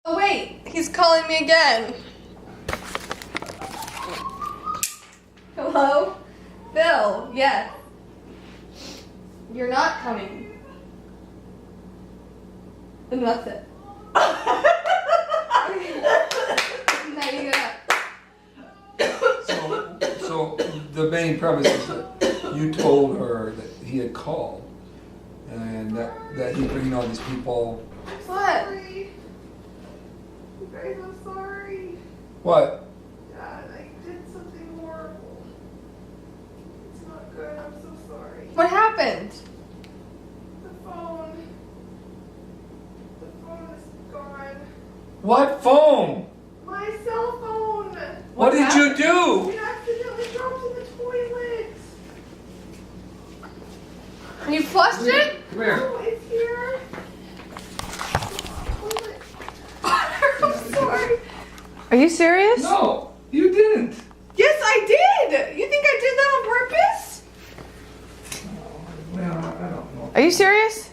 Oh wait, he's calling me again. Hello? Bill, yes. You're not coming. And that's it. Now you get up. So the main premise is that you told her that he had called and that he'd bring all these people. What? Sorry. You guys, I'm sorry. What? Dad, I did something horrible. It's not good. I'm so sorry. What happened? The phone. The phone is gone. What phone? My cell phone. What did you do? It accidentally dropped in the toilet. You flushed it? Come here. Oh, it's here. Toilet. I'm sorry. Are you serious? No, you didn't. Yes, I did. You think I did that on purpose? Well, I don't know. Are you serious?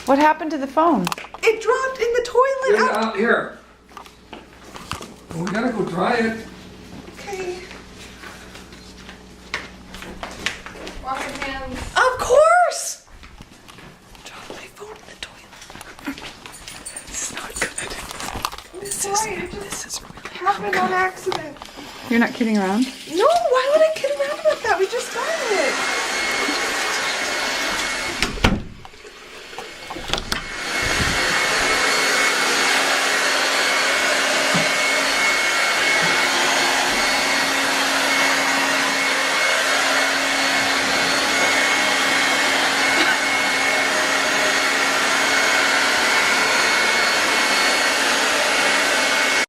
What happened to the phone? It dropped in the toilet. Get it out here. We gotta go dry it. Okay. Wash your hands. Of course. Drop my phone in the toilet. This is not good. This is really happened on accident. You're not kidding around? No, why would I kid around about that? We just got it.